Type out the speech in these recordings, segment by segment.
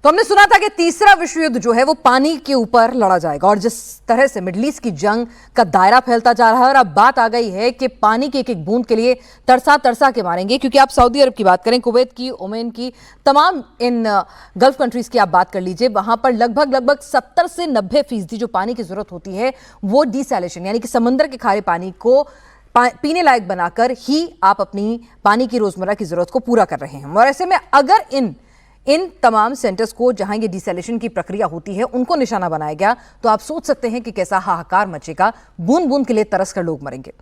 तो हमने सुना था कि तीसरा विश्व युद्ध जो है वो पानी के ऊपर लड़ा जाएगा, और जिस तरह से मिडल ईस्ट की जंग का दायरा फैलता जा रहा है और अब बात आ गई है कि पानी की एक एक बूंद के लिए तरसा तरसा के मारेंगे। क्योंकि आप सऊदी अरब की बात करें, कुवैत की, ओमान की, तमाम इन गल्फ कंट्रीज की आप बात कर लीजिए, वहां पर लगभग 70 से 90% जो पानी की जरूरत होती है वो डिसैलिनेशन यानी कि समंदर के खारे पानी को पीने लायक बनाकर ही आप अपनी पानी की रोजमर्रा की जरूरत को पूरा कर रहे हैं। और ऐसे में अगर इन तमाम सेंटर्स को जहां ये डिसैलिनेशन की प्रक्रिया होती है उनको निशाना बनाया गया तो आप सोच सकते हैं कि कैसा हाहाकार मचेगा, बूंद बूंद के लिए तरस कर लोग मरेंगे।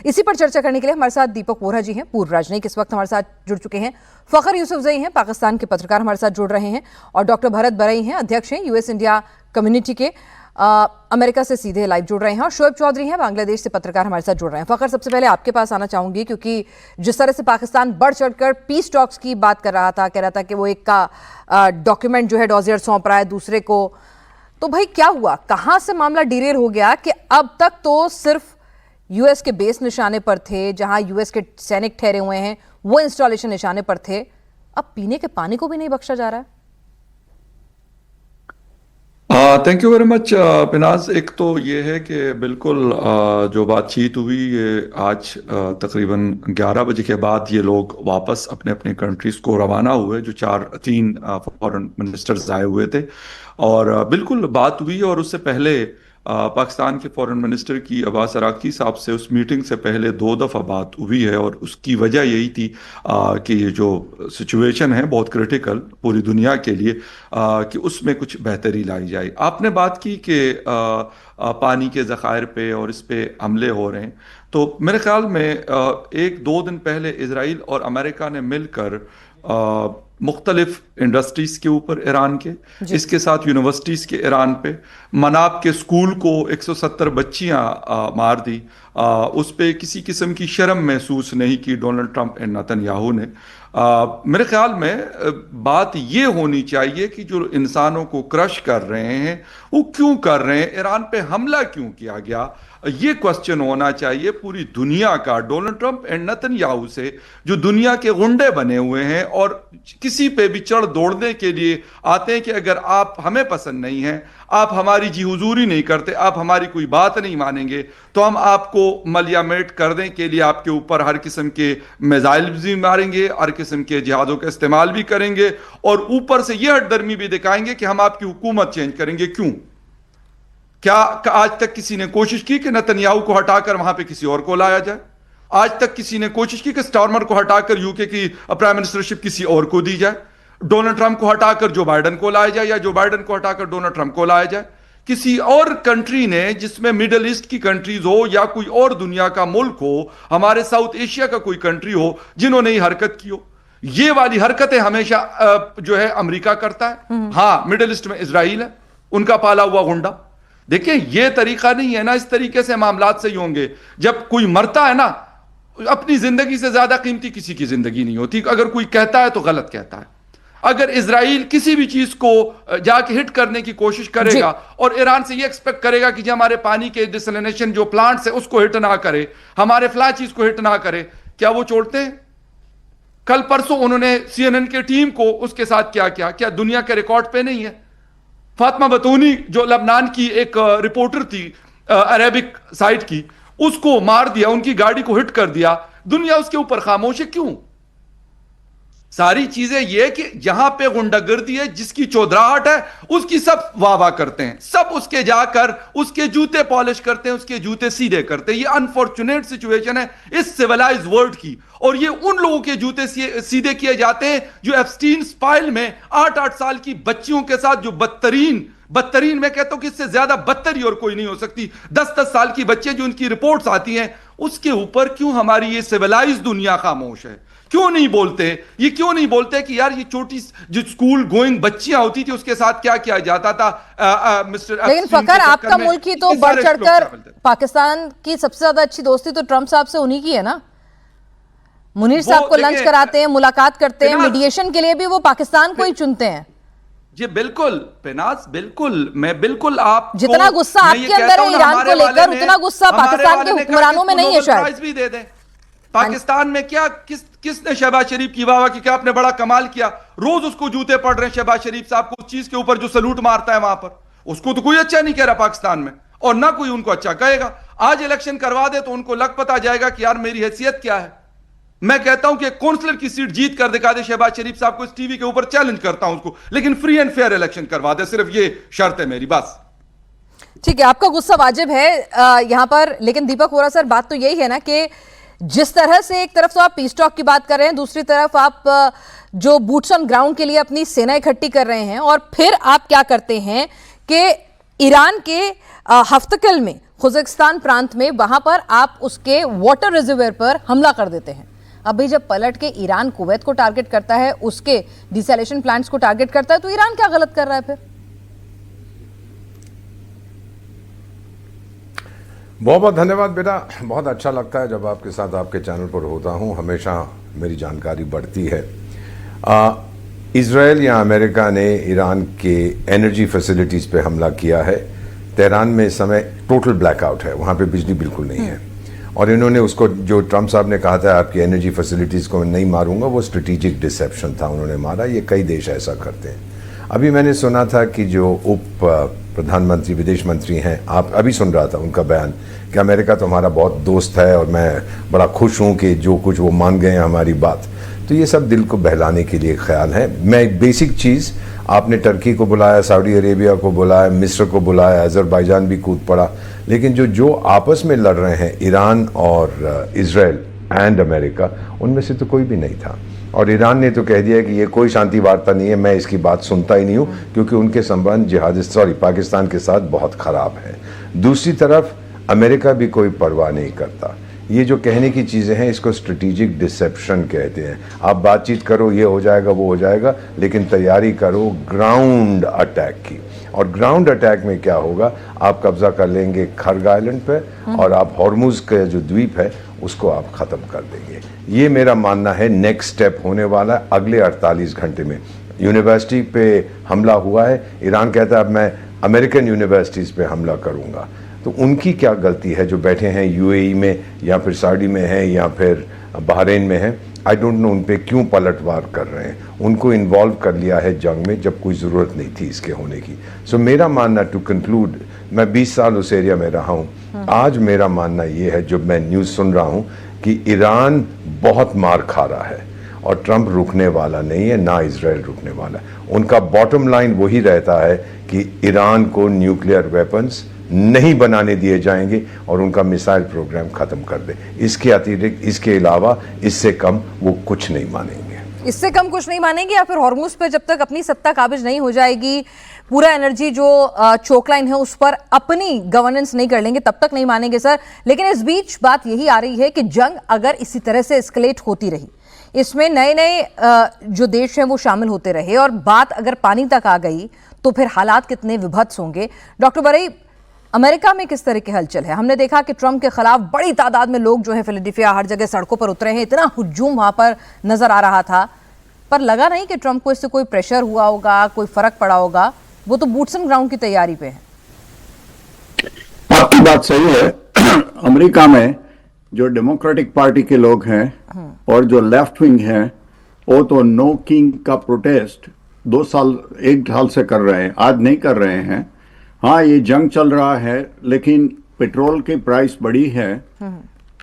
इसी पर चर्चा करने के लिए हमारे साथ दीपक वोरा जी हैं, पूर्व राजनयिक, इस वक्त हमारे साथ जुड़ चुके हैं। फखर यूसुफजई हैं, पाकिस्तान के पत्रकार, हमारे साथ जुड़ रहे हैं। और डॉक्टर भरत बरई हैं, अध्यक्ष हैं यूएस इंडिया कम्युनिटी के, अमेरिका से सीधे लाइव जुड़ रहे हैं। और शोएब चौधरी हैं, बांग्लादेश से पत्रकार, हमारे साथ जुड़ रहे हैं। फखर, सबसे पहले आपके पास आना चाहूंगी, क्योंकि जिस तरह से पाकिस्तान बढ़ चढ़कर पीस टॉक्स की बात कर रहा था, कह रहा था कि वो एक का डॉक्यूमेंट जो है डॉजियर सौंप रहा है दूसरे को, तो भाई क्या हुआ, कहां से मामला डिरेल हो गया कि अब तक तो सिर्फ यूएस के बेस निशाने पर थे, जहां यूएस के सैनिक ठहरे हुए हैं वो इंस्टॉलेशन निशाने पर थे, अब पीने के पानी को भी नहीं बख्शा जा रहा है। Thank you very much Pinaz. एक तो ये है कि बिल्कुल जो बातचीत हुई ये आज तकरीबन 11 बजे के बाद ये लोग वापस अपने अपने कंट्रीज को रवाना हुए, जो तीन फॉरेन मिनिस्टर्स आए हुए थे, और बिल्कुल बात हुई। और उससे पहले पाकिस्तान के फॉरेन मिनिस्टर की अब्बास अराकी साहब से उस मीटिंग से पहले 2 दफ़ा बात हुई है, और उसकी वजह यही थी कि ये जो सिचुएशन है बहुत क्रिटिकल पूरी दुनिया के लिए, कि उसमें कुछ बेहतरी लाई जाए। आपने बात की कि पानी के ज़खायर पे और इस पे हमले हो रहे हैं, तो मेरे ख्याल में 1-2 दिन पहले इजराइल और अमेरिका ने मिलकर मुख्तलिफ इंडस्ट्रीज के ऊपर ईरान के, इसके साथ यूनिवर्सिटीज के ईरान पे, मनाब के स्कूल को 170 बच्चियां मार दी, उस पे किसी किस्म की शर्म महसूस नहीं की डोनाल्ड ट्रंप एंड नेतन्याहू ने। मेरे ख्याल में बात ये होनी चाहिए कि जो इंसानों को क्रश कर रहे हैं वो क्यों कर रहे हैं, ईरान पे हमला क्यों किया गया, ये क्वेश्चन होना चाहिए पूरी दुनिया का। डोनाल्ड ट्रंप एंड नेतन्याहू से जो दुनिया के गुंडे बने हुए हैं और किसी पे भी चढ़ दौड़ने के लिए आते हैं कि अगर आप हमें पसंद नहीं हैं, आप हमारी जी हुजूरी नहीं करते, आप हमारी कोई बात नहीं मानेंगे, तो हम आपको मलियामेट करने के लिए आपके ऊपर हर किस्म के मिसाइल भी मारेंगे, हर किस्म के जिहादों का इस्तेमाल भी करेंगे, और ऊपर से यह हटदर्मी भी दिखाएंगे कि हम आपकी हुकूमत चेंज करेंगे। क्यों? क्या आज तक किसी ने कोशिश की कि नेतन्याहू को हटाकर वहां पे किसी और को लाया जाए? आज तक किसी ने कोशिश की कि स्टारमर को हटाकर यूके की प्राइम मिनिस्टरशिप किसी और को दी जाए? डोनाल्ड ट्रंप को हटाकर जो बाइडन को लाया जाए, या जो बाइडन को हटाकर डोनाल्ड ट्रंप को लाया जाए? किसी और कंट्री ने, जिसमें मिडल ईस्ट की कंट्रीज हो या कोई और दुनिया का मुल्क हो, हमारे साउथ एशिया का कोई कंट्री हो, जिन्होंने ये हरकत की हो? ये वाली हरकतें हमेशा जो है अमेरिका करता है। हाँ, मिडल ईस्ट में इजराइल है, उनका पाला हुआ गुंडा। देखिए, ये तरीका नहीं है ना, इस तरीके से मामलात सही होंगे। जब कोई मरता है ना, अपनी जिंदगी से ज्यादा कीमती किसी की जिंदगी नहीं होती। अगर कोई कहता है तो गलत कहता है। अगर इजराइल किसी भी चीज को जाके हिट करने की कोशिश करेगा और ईरान से ये एक्सपेक्ट करेगा कि जो हमारे पानी के डिसैलिनेशन जो प्लांट्स है उसको हिट ना करे, हमारे फ्लाई चीज को हिट ना करे, क्या वो छोड़ते हैं? कल परसों उन्होंने CNN की टीम को उसके साथ क्या दुनिया के रिकॉर्ड पे नहीं है? फातिमा बतूनी जो लबनान की एक रिपोर्टर थी अरेबिक साइट की, उसको मार दिया, उनकी गाड़ी को हिट कर दिया, दुनिया उसके ऊपर खामोश है। क्यों? सारी चीजें ये कि जहां पे गुंडागर्दी है, जिसकी चौधराहट है, उसकी सब वाह वाह करते हैं, सब उसके जाकर उसके जूते पॉलिश करते हैं, उसके जूते सीधे करते हैं। ये अनफॉर्चुनेट सिचुएशन है इस सिविलाइज्ड वर्ल्ड की, और ये उन लोगों के जूते सीधे किए जाते हैं जो एप्स्टीन फाइल में 8-8 साल की बच्चियों के साथ, जो बदतरीन मैं कहता हूं कि इससे ज्यादा बदतरी और कोई नहीं हो सकती, 10-10 साल की बच्चे जो उनकी रिपोर्ट्स आती हैं, उसके ऊपर क्यों हमारी ये सिविलाइज्ड दुनिया खामोश है? क्यों नहीं बोलते? ये क्यों नहीं बोलते कि यार ये छोटी जो स्कूल गोइंग बच्चियां होती थी उसके साथ क्या किया जाता था? मिस्टर लेकिन फकर, आपका मुल्क ही तो बढ़ चढ़कर, पाकिस्तान की सबसे ज्यादा अच्छी दोस्ती तो ट्रंप साहब से उन्हीं की है ना। मुनीर साहब को लंच कराते हैं, मुलाकात करते हैं, मीडिएशन के लिए भी वो पाकिस्तान को ही चुनते हैं। जी बिल्कुल पिनाज, बिल्कुल, मैं बिल्कुल आप जितना गुस्सा आपके अंदर है ईरान को लेकर, उतना गुस्सा पाकिस्तान के हुक्मरानों में नहीं है शायद। भी दे दें, पाकिस्तान में क्या किसने शहबाज शरीफ की वाह की, क्या आपने बड़ा कमाल किया, रोज उसको जूते पड़ रहे हैं शहबाज शरीफ साहब को, उस चीज के ऊपर जो सलूट मारता है वहां पर, उसको तो कोई अच्छा नहीं कह रहा पाकिस्तान में, और ना कोई उनको अच्छा कहेगा। आज इलेक्शन करवा दे तो उनको लग पता जाएगा कि यार मेरी हैसियत क्या है। मैं कहता हूं कि काउंसलर की सीट जीत कर दिखा दे शहबाज शरीफ साहब को, इस टीवी के ऊपर चैलेंज करता हूं उसको, लेकिन फ्री एंड फेयर इलेक्शन करवा दे, सिर्फ ये शर्त है मेरी, बस। ठीक है, आपका गुस्सा वाजिब है यहां पर, लेकिन दीपक वोरा सर, बात तो यही है ना कि जिस तरह से एक तरफ तो आप पीस टॉक की बात कर रहे हैं, दूसरी तरफ आप जो बूट्स ऑन ग्राउंड के लिए अपनी सेना इकट्ठी कर रहे हैं, और फिर आप क्या करते हैं कि ईरान के हफ्तकल में खुजस्तान प्रांत में वहां पर आप उसके वाटर रिजर्वेयर पर हमला कर देते हैं। अभी जब पलट के ईरान कुवैत को टारगेट करता है, उसके डिसैलिनेशन प्लांट्स को टारगेट करता है, तो ईरान क्या गलत कर रहा है फिर? बहुत बहुत धन्यवाद बेटा, बहुत अच्छा लगता है जब आपके साथ आपके चैनल पर होता हूं, हमेशा मेरी जानकारी बढ़ती है। इजराइल या अमेरिका ने ईरान के एनर्जी फैसिलिटीज़ पे हमला किया है। तेहरान में इस समय टोटल ब्लैकआउट है, वहाँ पे बिजली बिल्कुल नहीं है, और इन्होंने उसको, जो ट्रंप साहब ने कहा था आपकी एनर्जी फैसिलिटीज़ को मैं नहीं मारूंगा, वो स्ट्रेटेजिक डिसेप्शन था, उन्होंने मारा। ये कई देश ऐसा करते हैं। अभी मैंने सुना था कि जो उप प्रधानमंत्री विदेश मंत्री हैं, आप अभी सुन रहा था उनका बयान कि अमेरिका तो हमारा बहुत दोस्त है और मैं बड़ा खुश हूं कि जो कुछ वो मान गए हैं हमारी बात। तो ये सब दिल को बहलाने के लिए ख्याल है। मैं एक बेसिक चीज़, आपने टर्की को बुलाया, सऊदी अरेबिया को बुलाया, मिस्र को बुलाया, अजरबैजान भी कूद पड़ा, लेकिन जो आपस में लड़ रहे हैं ईरान और इजराइल एंड अमेरिका, उनमें से तो कोई भी नहीं था। और ईरान ने तो कह दिया कि ये कोई शांति वार्ता नहीं है, मैं इसकी बात सुनता ही नहीं हूँ, क्योंकि उनके संबंध पाकिस्तान के साथ बहुत खराब है। दूसरी तरफ अमेरिका भी कोई परवाह नहीं करता। ये जो कहने की चीज़ें हैं, इसको स्ट्रेटेजिक डिसेप्शन कहते हैं। आप बातचीत करो, ये हो जाएगा वो हो जाएगा, लेकिन तैयारी करो ग्राउंड अटैक की। और ग्राउंड अटैक में क्या होगा, आप कब्जा कर लेंगे खर्ग आइलैंड पे, और आप हॉर्मुज का जो द्वीप है उसको आप ख़त्म कर देंगे। ये मेरा मानना है नेक्स्ट स्टेप होने वाला है अगले 48 घंटे में। यूनिवर्सिटी पे हमला हुआ है, ईरान कहता है अब मैं अमेरिकन यूनिवर्सिटीज़ पे हमला करूँगा। तो उनकी क्या गलती है जो बैठे हैं यूएई में या फिर सऊदी में हैं या फिर बहरीन में हैं? आई डोंट नो उन पे क्यों पलटवार कर रहे हैं। उनको इन्वॉल्व कर लिया है जंग में जब कोई ज़रूरत नहीं थी इसके होने की। सो मेरा मानना, टू कंक्लूड, मैं 20 साल उस एरिया में रहा हूँ, आज मेरा मानना ये है, जब मैं न्यूज़ सुन रहा हूँ, कि ईरान बहुत मार खा रहा है और ट्रंप रुकने वाला नहीं है, ना इजराइल रुकने वाला है। उनका बॉटम लाइन वही रहता है कि ईरान को न्यूक्लियर वेपन्स नहीं बनाने दिए जाएंगे और उनका मिसाइल प्रोग्राम खत्म कर दे। इसके अतिरिक्त, इसके अलावा, इससे कम वो कुछ नहीं मानेंगे। इससे कम कुछ नहीं मानेंगे, या फिर हॉर्मुज पे जब तक अपनी सत्ता काबिज नहीं हो जाएगी, पूरा एनर्जी जो चोकलाइन है उस पर अपनी गवर्नेंस नहीं कर लेंगे, तब तक नहीं मानेंगे सर। लेकिन इस बीच बात यही आ रही है कि जंग अगर इसी तरह से एस्केलेट होती रही, इसमें नए नए जो देश हैं वो शामिल होते रहे, और बात अगर पानी तक आ गई, तो फिर हालात कितने विभत्स होंगे। डॉक्टर बरई, अमेरिका में किस तरह की हलचल है? हमने देखा कि ट्रंप के खिलाफ बड़ी तादाद में लोग जो है फिलाडेल्फिया, हर जगह सड़कों पर उतरे हैं, इतना हुजूम वहां पर नजर आ रहा था, पर लगा नहीं कि ट्रंप को इससे कोई प्रेशर हुआ होगा, कोई फर्क पड़ा होगा। वो तो बूट्स ऑन ग्राउंड की तैयारी पे है। आपकी बात सही है। अमेरिका में जो डेमोक्रेटिक पार्टी के लोग हैं और जो लेफ्ट विंग हैं, वो तो नो किंग का प्रोटेस्ट 1 साल से कर रहे हैं, आज नहीं कर रहे हैं। हाँ, ये जंग चल रहा है, लेकिन पेट्रोल की प्राइस बढ़ी है,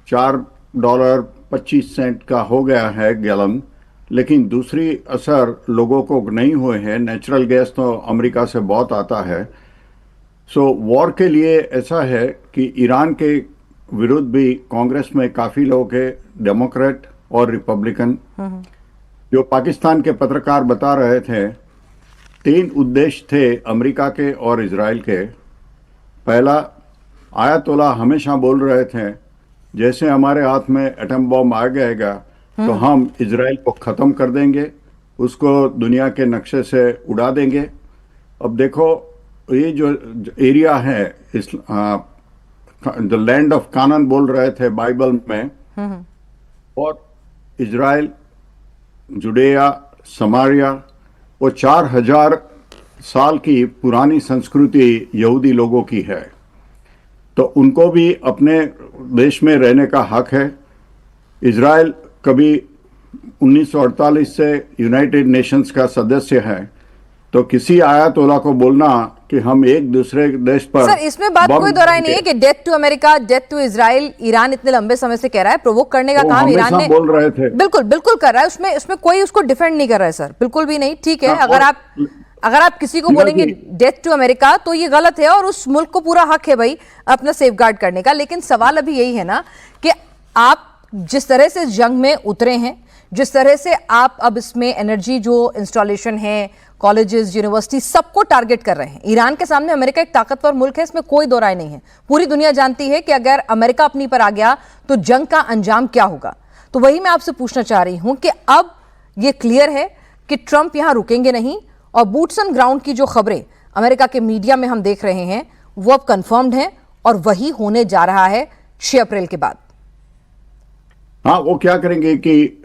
$4.25 का हो गया है गैलन, लेकिन दूसरी असर लोगों को नहीं हुए हैं। नेचुरल गैस तो अमेरिका से बहुत आता है। सो वॉर के लिए ऐसा है कि ईरान के विरुद्ध भी कांग्रेस में काफ़ी लोग हैं, डेमोक्रेट और रिपब्लिकन। जो पाकिस्तान के पत्रकार बता रहे थे, 3 उद्देश्य थे अमेरिका के और इजराइल के। पहला, आयतोल्ला हमेशा बोल रहे थे जैसे हमारे हाथ में एटम बॉम्ब आ जाएगा तो हम इजराइल को ख़त्म कर देंगे, उसको दुनिया के नक्शे से उड़ा देंगे। अब देखो, ये जो एरिया है, इस द लैंड ऑफ कानान बोल रहे थे बाइबल में, और इजराइल, जुडेया, समारिया, वो 4000 साल की पुरानी संस्कृति यहूदी लोगों की है, तो उनको भी अपने देश में रहने का हक है। इजराइल कभी 1948 से यूनाइटेड नेशंस का सदस्य है, तो किसी आयतोला को बोलना कि हम एक दूसरे देश पर सर इसमें बात बम कोई दोहराई नहीं है कि death to America, death to Israel Iran इतने लंबे समय से कह रहा है, प्रोवोक करने का वो काम ईरान हमेशा ने बोल रहे थे। बिल्कुल बिल्कुल कर रहा है, उसमें कोई उसको डिफेंड नहीं कर रहा है सर, बिल्कुल भी नहीं। ठीक है, हाँ, अगर आप किसी को टीका बोलेंगे जी। डेथ टू अमेरिका तो ये गलत है, और उस मुल्क को पूरा हक है भाई अपना सेफगार्ड करने का। लेकिन सवाल अभी यही है ना कि आप जिस तरह से जंग में उतरे हैं, जिस तरह से आप अब इसमें एनर्जी जो इंस्टॉलेशन है, कॉलेजेस, यूनिवर्सिटी, सबको टारगेट कर रहे हैं। ईरान के सामने अमेरिका एक ताकतवर मुल्क है, इसमें कोई दो राय नहीं है। पूरी दुनिया जानती है कि अगर अमेरिका अपनी पर आ गया तो जंग का अंजाम क्या होगा। तो वही मैं आपसे पूछना चाह रही हूं कि अब यह क्लियर है कि ट्रंप यहां रुकेंगे नहीं, और बूट्स ऑन ग्राउंड की जो खबरें अमेरिका के मीडिया में हम देख रहे हैं वो अब कंफर्म्ड हैं, और वही होने जा रहा है 6 अप्रैल के बाद। हाँ, वो क्या करेंगे कि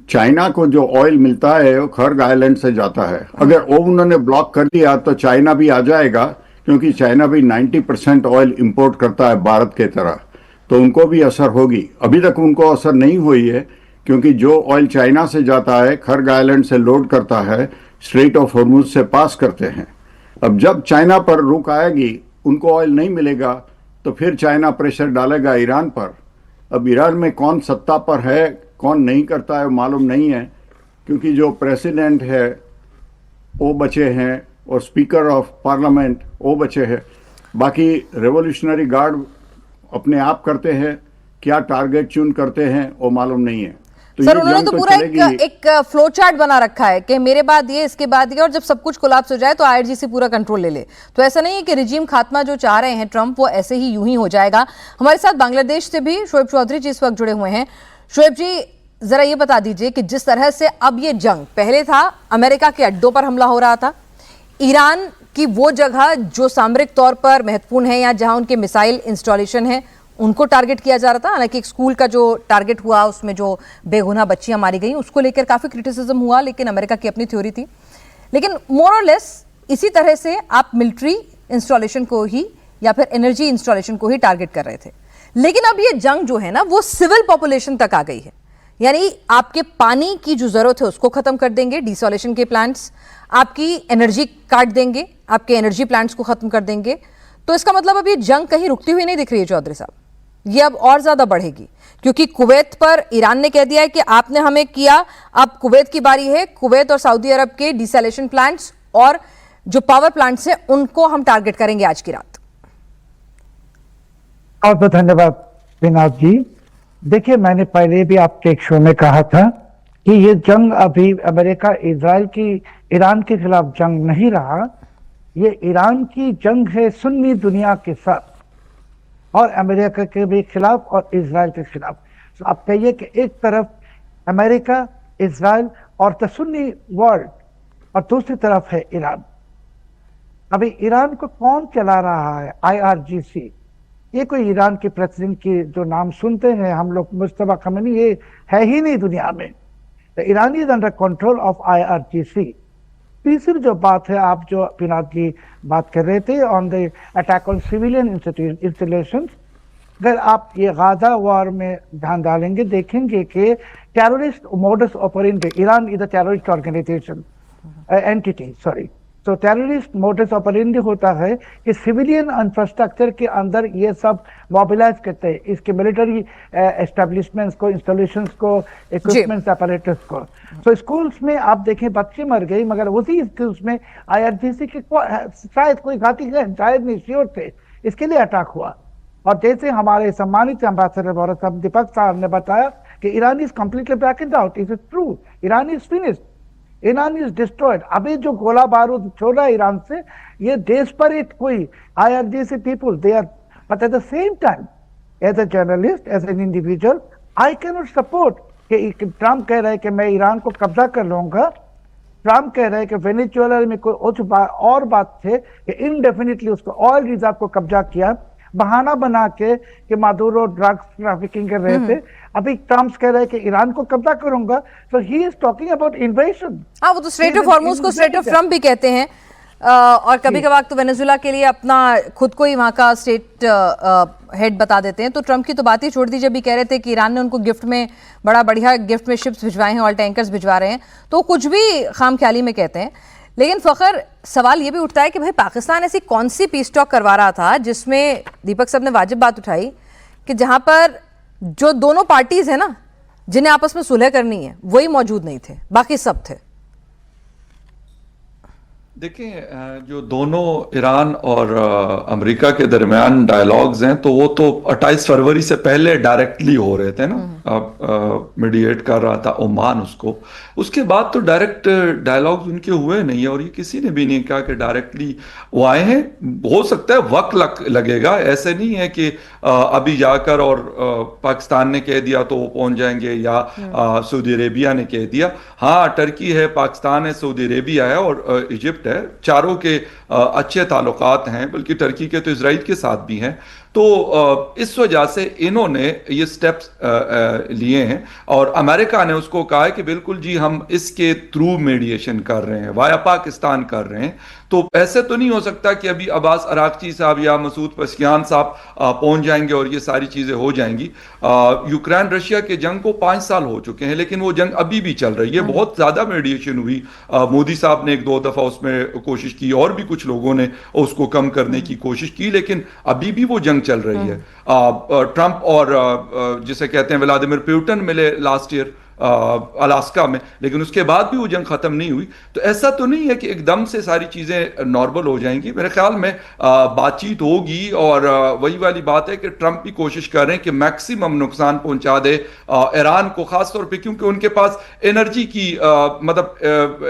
चाइना को जो ऑयल मिलता है वो खर्ग आइलैंड से जाता है, अगर वो उन्होंने ब्लॉक कर दिया तो चाइना भी आ जाएगा, क्योंकि चाइना भी 90% ऑयल इंपोर्ट करता है भारत के तरह, तो उनको भी असर होगी। अभी तक उनको असर नहीं हुई है, क्योंकि जो ऑयल चाइना से जाता है खर्ग आइलैंड से लोड करता है, स्ट्रेट ऑफ हॉर्मुज से पास करते हैं। अब जब चाइना पर रुक आएगी, उनको ऑयल नहीं मिलेगा, तो फिर चाइना प्रेशर डालेगा ईरान पर। अब ईरान में कौन सत्ता पर है, कौन नहीं करता है मालूम नहीं है, क्योंकि जो प्रेसिडेंट है वो बचे हैं और स्पीकर ऑफ पार्लियामेंट वो बचे हैं। बाकी रेवोल्यूशनरी गार्ड अपने आप करते हैं, क्या टारगेट चुन करते हैं वो मालूम नहीं है। तो सर ये उन्होंने जंग तो पूरा चलेगी। एक फ्लो चार्ट बना रखा है कि मेरे बाद ये, इसके बाद ये, और जब सब कुछ कोलैप्स हो जाए तो आईआरजीसी पूरा कंट्रोल ले ले। तो ऐसा नहीं है कि रिजीम खात्मा जो चाह रहे हैं ट्रंप वो ऐसे ही यूं ही हो जाएगा। हमारे साथ बांग्लादेश से भी शोएब चौधरी जी इस वक्त जुड़े हुए हैं। शोएब जी, जरा ये बता दीजिए कि जिस तरह से अब ये जंग, पहले था अमेरिका के अड्डों पर हमला हो रहा था, ईरान की वो जगह जो सामरिक तौर पर महत्वपूर्ण है या जहां उनके मिसाइल इंस्टॉलेशन है उनको टारगेट किया जा रहा था। हालांकि एक स्कूल का जो टारगेट हुआ उसमें जो बेगुनाह बच्चियां मारी गई उसको लेकर काफी क्रिटिसिज्म हुआ, लेकिन अमेरिका की अपनी थ्योरी थी। लेकिन मोर और लेस इसी तरह से आप मिलिट्री इंस्टॉलेशन को ही या फिर एनर्जी इंस्टॉलेशन को ही टारगेट कर रहे थे। लेकिन अब ये जंग जो है ना वो सिविल पॉपुलेशन तक आ गई है, यानी आपके पानी की जो जरूरत है उसको खत्म कर देंगे, डिसॉलेशन के प्लांट्स, आपकी एनर्जी काट देंगे, आपके एनर्जी प्लांट्स को खत्म कर देंगे। तो इसका मतलब अब ये जंग कहीं रुकती हुई नहीं दिख रही है चौधरी साहब, ये अब और ज्यादा बढ़ेगी, क्योंकि कुवैत पर ईरान ने कह दिया है कि आपने हमें किया, अब कुवैत की बारी है। कुवैत और सऊदी अरब के डिसैलेशन प्लांट्स और जो पावर प्लांट्स हैं उनको हम टारगेट करेंगे आज की रात। बहुत बहुत धन्यवाद विनाथ जी। देखिए, मैंने पहले भी आपके एक शो में कहा था कि ये जंग अभी अमेरिका इजराइल की ईरान के खिलाफ जंग नहीं रहा, ये ईरान की जंग है सुन्नी दुनिया के साथ, और अमेरिका के भी खिलाफ और इजराइल के खिलाफ। तो आप कहिए कि एक तरफ अमेरिका, इजराइल और द सुन्नी वर्ल्ड, और दूसरी तरफ है ईरान। अभी ईरान को कौन चला रहा है? IRGC। ये कोई ईरान के प्रेसिडेंट की जो नाम सुनते हैं हम लोग, मुस्तफा खमेनी, ये है ही नहीं दुनिया में। तो Iran is under control of IRGC। तीसरी जो बात है, आप जो विनाथ जी बात कर रहे थे on the attack on civilian installations, अगर आप ये गाजा वार में ध्यान डालेंगे देखेंगे कि terrorist modus operandi, Iran is a terrorist organisation entity, sorry. तो टेररिस्ट मोडस ऑपरेंडी होता है कि सिविलियन इंफ्रास्ट्रक्चर के अंदर ये सब मोबिलाइज करते हैं, इसके मिलिट्री एस्टेब्लिशमेंट्स को, इंस्टॉलेशंस को, इक्विपमेंट्स, अपैरेटस को। तो स्कूल्स में आप देखें बच्चे मर गए, मगर उसी स्कूल्स में IRGC के शायद कोई घाती है, शायद नहीं, श्योर थे, इसके लिए अटैक हुआ। और जैसे हमारे सम्मानित एम्बेसडर भारत साहब दीपक साहब ने बताया कि Iran is completely backed out, is it true? Iran is finished, Iran is destroyed. अभी जो गोला बारूद छोड़ रहा है ईरान से, ये डेस्परेट कोई IRGC people they are, but at the same time as a journalist, as an individual, I can not support कि ट्रम्प कह रहे हैं कि मैं ईरान को कब्जा कर लूंगा। ट्रम्प कह रहे हैं कि वेनेजुएला में कोई और बात थे कि इनडेफिनेटली उसको ऑयल रिजर्व को कब्जा किया, बहाना बना के कि मादुरो ड्रग्स ट्रैफिकिंग कर रहे थे। अभी ट्रम्प कह रहे हैं कि ईरान को कब्जा करूंगा, so he is talking about invasion। हाँ, वो तो स्ट्रेट ऑफ हॉर्मुज को स्ट्रेट ऑफ ट्रम्प भी कहते हैं। और कभी कभार तो वेनेजुएला के लिए अपना खुद को ही वहाँ का स्टेट हेड बता देते हैं। तो ट्रंप की तो बात ही छोड़ दीजिए, अभी कह रहे थे कि ईरान ने उनको गिफ्ट में बड़ा बढ़िया गिफ्ट में शिप्स भिजवाए हैं और टैंकर्स भिजवा रहे हैं, तो कुछ भी खामख्याली में कहते हैं। लेकिन फखर, सवाल ये भी उठता है कि भाई पाकिस्तान ऐसी कौन सी पीस टॉक करवा रहा था जिसमें दीपक साहब ने वाजिब बात उठाई कि जहां पर जो दोनों पार्टीज है ना जिन्हें आपस में सुलह करनी है वही मौजूद नहीं थे, बाकी सब थे। देखिए, जो दोनों ईरान और अमेरिका के दरमियान डायलॉग्स हैं तो वो तो 28 फरवरी से पहले डायरेक्टली हो रहे थे ना। अब मीडिएट कर रहा था ओमान उसको, उसके बाद तो डायरेक्ट डायलॉग्स उनके हुए नहीं है और ये किसी ने भी नहीं कहा कि डायरेक्टली वो आए हैं। हो सकता है वक्त लगेगा, ऐसे नहीं है कि अभी जाकर और पाकिस्तान ने कह दिया तो वो पहुंच जाएंगे या सऊदी अरेबिया ने कह दिया। हाँ, टर्की है, पाकिस्तान है, सऊदी अरेबिया है और इजिप्ट है, चारों के अच्छे ताल्लुकात हैं, बल्कि टर्की के तो इजराइल के साथ भी हैं। तो इस वजह से इन्होंने ये स्टेप्स लिए हैं और अमेरिका ने उसको कहा है कि बिल्कुल जी हम इसके थ्रू मीडिएशन कर रहे हैं, वाया पाकिस्तान कर रहे हैं। तो ऐसे तो नहीं हो सकता कि अभी अब्बास अराक्ची साहब या मसूद पशकियान साहब पहुंच जाएंगे और ये सारी चीजें हो जाएंगी। यूक्रेन रशिया के जंग को 5 साल हो चुके हैं लेकिन वो जंग अभी भी चल रही है। बहुत ज्यादा मीडिएशन हुई, मोदी साहब ने 1-2 दफा उसमें कोशिश की और भी कुछ लोगों ने उसको कम करने की कोशिश की, लेकिन अभी भी वो जंग चल रही है। ट्रंप और जिसे कहते हैं व्लादिमीर पुतिन मिले लास्ट ईयर अलास्का में, लेकिन उसके बाद भी वो जंग खत्म नहीं हुई। तो ऐसा तो नहीं है कि एकदम से सारी चीजें नॉर्मल हो जाएंगी। मेरे ख्याल में बातचीत होगी और वही वाली बात है कि ट्रंप भी कोशिश कर रहे हैं कि मैक्सिमम नुकसान पहुंचा दे ईरान को, खासतौर पे क्योंकि उनके पास एनर्जी की मतलब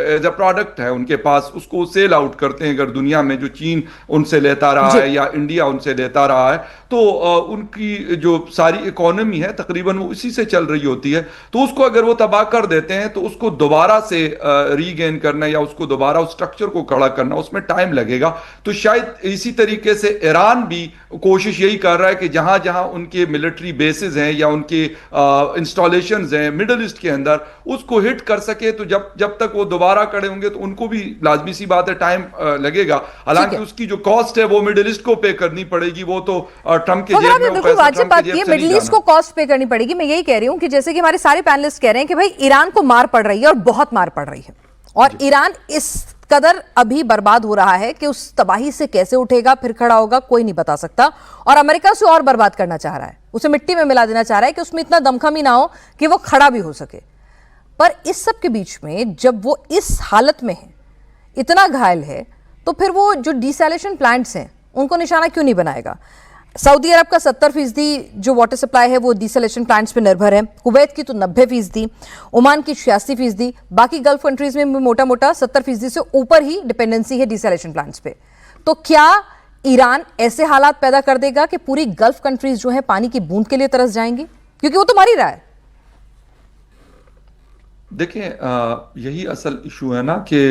एज अ प्रोडक्ट है उनके पास, उसको सेल आउट करते हैं। अगर दुनिया में जो चीन उनसे लेता रहा है या इंडिया उनसे लेता रहा है तो उनकी जो सारी इकोनॉमी है तकरीबन वो इसी से चल रही होती है। तो उसको अगर वो तबाह कर देते हैं तो उसको दोबारा से रीगेन करना या उसको दोबारा उस स्ट्रक्चर को खड़ा करना उसमें टाइम लगेगा। तो शायद इसी तरीके से ईरान भी कोशिश यही कर रहा है कि जहां जहां उनके मिलिट्री बेसिस हैं या उनके इंस्टॉलेशंस हैं मिडल ईस्ट के अंदर, उसको हिट कर सके। तो जब तक वो दोबारा खड़े होंगे तो उनको भी लाजमी सी बात है टाइम लगेगा। हालांकि उसकी जो कॉस्ट है वो मिडल ईस्ट को पे करनी पड़ेगी, वो तो ट्रंप के जेब में, बिल्कुल वाजिब बात है, मिडिल ईस्ट को कॉस्ट पे करनी पड़ेगी। मैं यही कह रही हूं कि जैसे कि हमारे सारे पैनलिस्ट कह रहे हैं कि भाई ईरान को मार पड़ रही है और बहुत मार पड़ रही है, और ईरान इस कदर अभी बर्बाद हो रहा है कि उस तबाही से कैसे उठेगा फिर खड़ा होगा कोई नहीं बता सकता। और अमेरिका उसे और बर्बाद करना चाह रहा है, उसे मिट्टी में मिला देना चाह रहा है कि उसमें इतना दमखम ही ना हो कि वो खड़ा भी हो सके। पर इस सब के बीच में जब वो इस हालत में है, इतना घायल है, तो फिर वो जो डिसैलिनेशन प्लांट्स हैं उनको निशाना क्यों नहीं बनाएगा? सऊदी अरब का 70% जो वाटर सप्लाई है वो डिसैलिनेशन प्लांट्स पे निर्भर है, कुवैत की तो 90%, ओमान की 86%, बाकी गल्फ कंट्रीज में मोटा मोटा 70% से ऊपर ही डिपेंडेंसी है डिसैलिनेशन प्लांट्स पे। तो क्या ईरान ऐसे हालात पैदा कर देगा कि पूरी गल्फ कंट्रीज जो है पानी की बूंद के लिए तरस जाएंगी? क्योंकि वो तो मर ही रहा है। देखिए, यही असल इशू है ना कि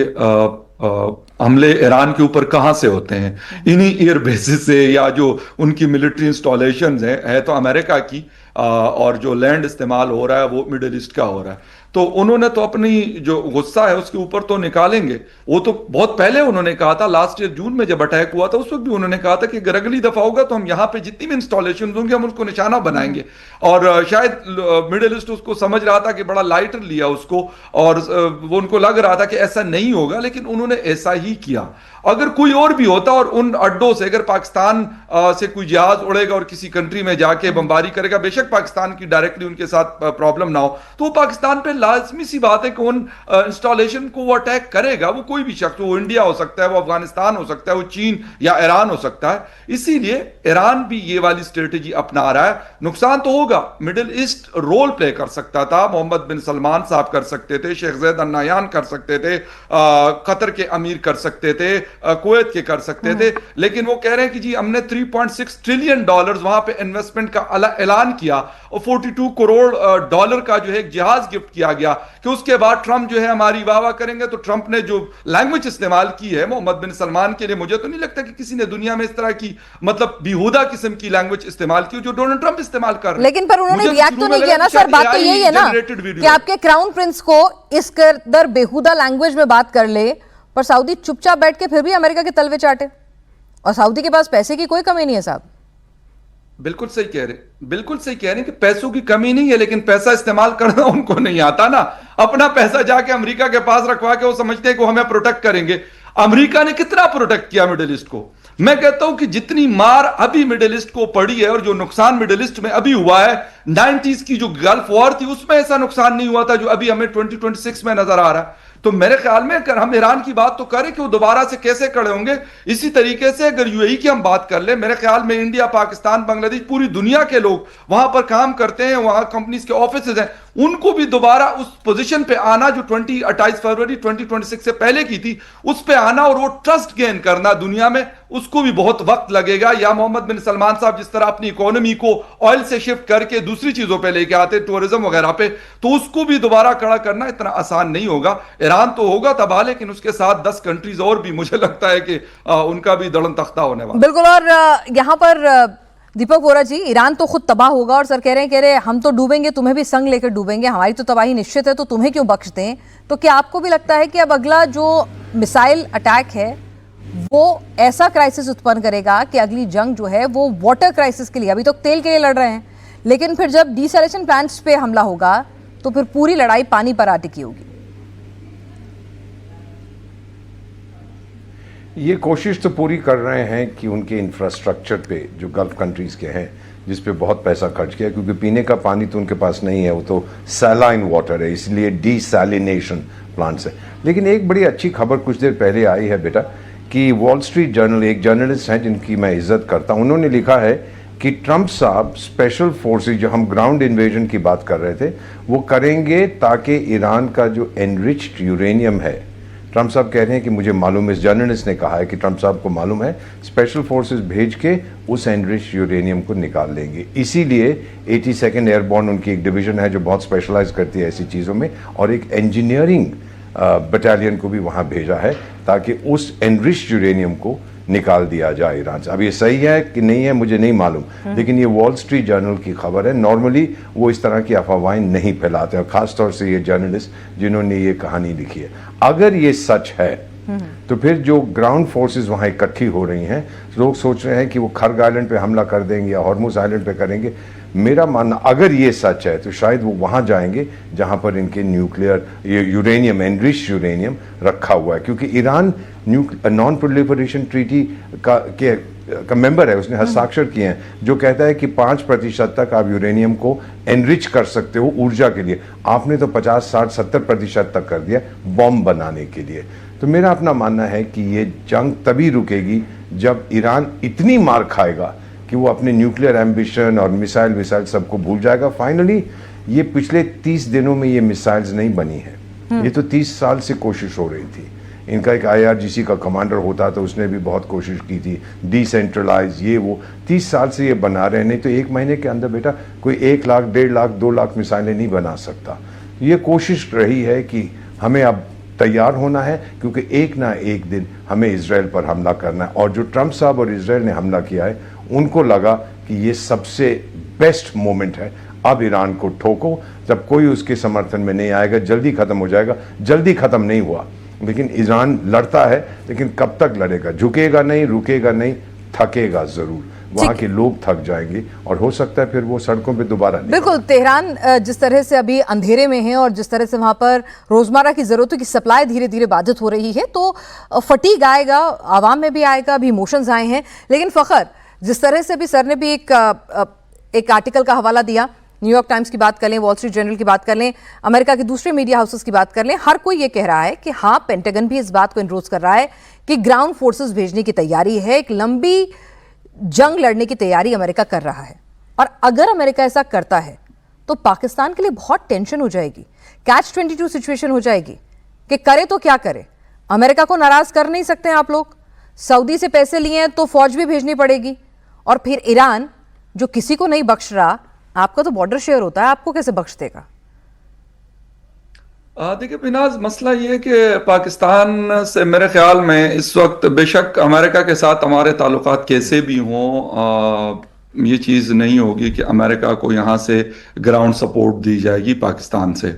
हमले ईरान के ऊपर कहां से होते हैं, इन्हीं एयर बेसिस से, या जो उनकी मिलिट्री इंस्टॉलेशंस है तो अमेरिका की, और जो लैंड इस्तेमाल हो रहा है वो मिडिल ईस्ट का हो रहा है। तो उन्होंने तो अपनी जो गुस्सा है उसके ऊपर तो निकालेंगे। वो तो बहुत पहले उन्होंने कहा था, लास्ट ईयर जून में जब अटैक हुआ था उस वक्त भी उन्होंने कहा था कि अगर अगली दफा होगा तो हम यहाँ पे जितनी भी इंस्टॉलेशन होंगे हम उसको निशाना बनाएंगे। और शायद मिडिल ईस्ट उसको समझ रहा था कि बड़ा लाइटर लिया उसको, और वो उनको लग रहा था कि ऐसा नहीं होगा, लेकिन उन्होंने ऐसा ही किया। अगर कोई और भी होता और उन अड्डों से अगर पाकिस्तान से कोई जहाज उड़ेगा और किसी कंट्री में जाके बमबारी करेगा, बेशक पाकिस्तान की डायरेक्टली उनके साथ प्रॉब्लम ना हो, तो वो पाकिस्तान पे लाजमी सी बात है कि उन इंस्टॉलेशन को वो अटैक करेगा। वो कोई भी शख्स, वो इंडिया हो सकता है, वो अफगानिस्तान हो सकता है, वो चीन या ईरान हो सकता है। इसीलिए ईरान भी ये वाली स्ट्रेटेजी अपना रहा है। नुकसान तो होगा, मिडिल ईस्ट रोल प्ले कर सकता था, मोहम्मद बिन सलमान साहब कर सकते थे, शेख ज़ैद अल नहयान कर सकते थे, कतर के अमीर कर सकते थे, कुवैत के कर सकते थे, लेकिन वो कह रहे हैं कि जी हमने $3.6 ट्रिलियन वहां पे इन्वेस्टमेंट का ऐलान किया और $42 करोड़ का जो है एक जहाज गिफ्ट किया गया कि उसके बाद ट्रंप जो है हमारी वाह करेंगे। तो ट्रंप ने जो लैंग्वेज इस्तेमाल की है मोहम्मद बिन सलमान के लिए, मुझे तो नहीं लगता कि किसी ने दुनिया में इस तरह की मतलब बेहुदा किस्म की लैंग्वेज इस्तेमाल की जो डोनाल्ड ट्रंप इस्तेमाल कर रहे हैं। लेकिन पर उन्होंने रिएक्ट तो नहीं किया ना सर। बात तो यही है ना कि आपके क्राउन प्रिंस को इस कदर बेहुदा लैंग्वेज में बात कर ले पर सऊदी चुपचाप बैठ के फिर भी अमेरिका के तलवे चाटे, और सऊदी के पास पैसे की कोई कमी नहीं है साहब। बिल्कुल सही कह रहे, बिल्कुल सही कह रहे हैं कि पैसों की कमी नहीं है, लेकिन पैसा इस्तेमाल करना उनको नहीं आता ना। अपना पैसा जाके अमेरिका के पास रखवा के वो समझते हैं कि वो हमें प्रोटेक्ट करेंगे। अमेरिका ने कितना प्रोटेक्ट किया मिडिल ईस्ट को। मैं कहता हूं कि जितनी मार अभी मिडिल ईस्ट को पड़ी है और जो नुकसान मिडिल ईस्ट में अभी हुआ है, 90s की जो गल्फ वॉर थी उसमें ऐसा नुकसान नहीं हुआ था जो अभी हमें 2026 में नजर आ रहा है। तो मेरे ख्याल में अगर हम ईरान की बात तो करें कि वो दोबारा से कैसे खड़े होंगे, इसी तरीके से अगर यूएई की हम बात कर ले, मेरे ख्याल में इंडिया, पाकिस्तान, बांग्लादेश, पूरी दुनिया के लोग वहां पर काम करते हैं, वहां कंपनीज के ऑफिस हैं, उनको भी दोबारा उस पोजीशन पे आना जो 28 फरवरी 2026 से पहले की थी, उस पे आना और वो ट्रस्ट गेन करना दुनिया में, उसको भी बहुत वक्त लगेगा। या मोहम्मद बिन सलमान साहब जिस तरह अपनी इकोनॉमी को ऑयल से शिफ्ट करके दूसरी चीजों पे लेके आते, टूरिज्म वगैरह पे, तो उसको भी दोबारा खड़ा करना इतना आसान नहीं होगा। ईरान तो होगा तबाह, लेकिन उसके साथ 10 कंट्रीज और भी मुझे लगता है कि उनका भी दड़न तख्ता होने वाला। बिल्कुल। और यहां पर दीपक वोरा जी, ईरान तो खुद तबाह होगा और सर कह रहे हैं हम तो डूबेंगे, तुम्हें भी संग लेकर डूबेंगे, हमारी तो तबाही निश्चित है, तो तुम्हें क्यों बख्श दें। तो क्या आपको भी लगता है कि अब अगला जो मिसाइल अटैक है वो ऐसा क्राइसिस उत्पन्न करेगा कि अगली जंग जो है वो वाटर क्राइसिस के लिए, अभी तो तेल के लिए लड़ रहे हैं, लेकिन फिर जब डिसैलिनेशन प्लांट्स पे हमला होगा तो फिर पूरी लड़ाई पानी पर आ टिकी होगी। ये कोशिश तो पूरी कर रहे हैं कि उनके इंफ्रास्ट्रक्चर पे जो गल्फ कंट्रीज के हैं, जिस पे बहुत पैसा खर्च किया, क्योंकि पीने का पानी तो उनके पास नहीं है, वो तो सैलाइन वाटर है, इसलिए डिसैलिनेशन प्लांट्स है। लेकिन एक बड़ी अच्छी खबर कुछ देर पहले आई है बेटा, कि वॉल स्ट्रीट जर्नल, एक जर्नलिस्ट हैं जिनकी मैं इज्जत करता हूं, उन्होंने लिखा है कि ट्रंप साहब स्पेशल फोर्सेज, जो हम ग्राउंड इन्वेजन की बात कर रहे थे, वो करेंगे ताकि ईरान का जो एनरिच्ड यूरेनियम है, ट्रंप साहब कह रहे हैं कि मुझे मालूम है, इस जर्नलिस्ट ने कहा है कि ट्रंप साहब को मालूम है, स्पेशल फोर्सेस भेज के उस एनरिच्ड यूरेनियम को निकाल लेंगे। इसीलिए 82nd एयरबोर्न उनकी एक डिवीजन है जो बहुत स्पेशलाइज करती है ऐसी चीज़ों में, और एक इंजीनियरिंग बटालियन को भी वहाँ भेजा है ताकि उस एनरिच्ड यूरेनियम को निकाल दिया जाए ईरान से। अब ये सही है कि नहीं है मुझे नहीं मालूम, लेकिन ये वॉल स्ट्रीट जर्नल की खबर है। नॉर्मली वो इस तरह की अफवाहें नहीं फैलाते, और खासतौर से ये जर्नलिस्ट जिन्होंने ये कहानी लिखी है। अगर ये सच है तो फिर जो ग्राउंड फोर्सेस वहां इकट्ठी हो रही हैं, लोग सोच रहे हैं कि वो खर्ग आइलैंड पे हमला कर देंगे या हॉर्मुज आइलैंड पे करेंगे। मेरा मानना, अगर ये सच है तो शायद वो वहां जाएंगे जहां पर इनके न्यूक्लियर यूरेनियम, एनरिच्ड यूरेनियम रखा हुआ है, क्योंकि ईरान नॉन प्रोलिफरेशन ट्रीटी का मेंबर है, उसने हस्ताक्षर किए हैं, जो कहता है कि 5% तक आप यूरेनियम को एनरिच कर सकते हो ऊर्जा के लिए। आपने तो 50, 60, 70% तक कर दिया बॉम्ब बनाने के लिए। तो मेरा अपना मानना है कि ये जंग तभी रुकेगी जब ईरान इतनी मार खाएगा कि वो अपने न्यूक्लियर एम्बिशन और मिसाइल सबको भूल जाएगा। फाइनली ये पिछले 30 दिनों में ये मिसाइल्स नहीं बनी है, ये तो 30 साल से कोशिश हो रही थी। इनका एक IRGC का कमांडर होता तो उसने भी बहुत कोशिश की थी, डिसेंट्रलाइज, ये वो 30 साल से ये बना रहे। नहीं तो एक महीने के अंदर बेटा कोई 1 लाख, 1.5 लाख, 2 लाख मिसाइलें नहीं बना सकता। ये कोशिश रही है कि हमें अब तैयार होना है, क्योंकि एक ना एक दिन हमें इजराइल पर हमला करना है। और जो ट्रंप साहब और इजराइल ने हमला किया है, उनको लगा कि ये सबसे बेस्ट मोमेंट है, अब ईरान को ठोको। जब कोई उसके समर्थन में नहीं आएगा, जल्दी खत्म हो जाएगा। जल्दी खत्म नहीं हुआ, लेकिन ईरान लड़ता है, लेकिन कब तक लड़ेगा? झुकेगा नहीं, रुकेगा नहीं, थकेगा जरूर। वहां के लोग थक जाएंगे और हो सकता है फिर वो सड़कों पे दोबारा निकलें। बिल्कुल। तेहरान जिस तरह से अभी अंधेरे में है और जिस तरह से वहां पर रोजमर्रा की जरूरतों की सप्लाई धीरे धीरे बाधित हो रही है, तो फटीग आएगा, आवाम में भी आएगा, अभी इमोशंस आए हैं। लेकिन फखर, जिस तरह से भी सर ने भी एक आर्टिकल का हवाला दिया, न्यूयॉर्क टाइम्स की बात कर लें, वॉल स्ट्रीट जर्नल की बात कर लें, अमेरिका के दूसरे मीडिया हाउसेस की बात कर लें, हर कोई ये कह रहा है कि हाँ, पेंटागन भी इस बात को एंडोर्स कर रहा है कि ग्राउंड फोर्सेस भेजने की तैयारी है, एक लंबी जंग लड़ने की तैयारी अमेरिका कर रहा है। और अगर अमेरिका ऐसा करता है तो पाकिस्तान के लिए बहुत टेंशन हो जाएगी, कैच 22 सिचुएशन हो जाएगी कि करे तो क्या करे। अमेरिका को नाराज कर नहीं सकते हैं आप लोग, सऊदी से पैसे लिए हैं तो फौज भी भेजनी पड़ेगी, और फिर ईरान जो किसी को नहीं बख्श रहा, आपका तो बॉर्डर शेयर होता है, आपको कैसे बख्श देगा? देखिए पिनाज, मसला ये है कि पाकिस्तान से मेरे ख्याल में इस वक्त बेशक अमेरिका के साथ हमारे ताल्लुकात कैसे भी हों, ये चीज़ नहीं होगी कि अमेरिका को यहाँ से ग्राउंड सपोर्ट दी जाएगी पाकिस्तान से।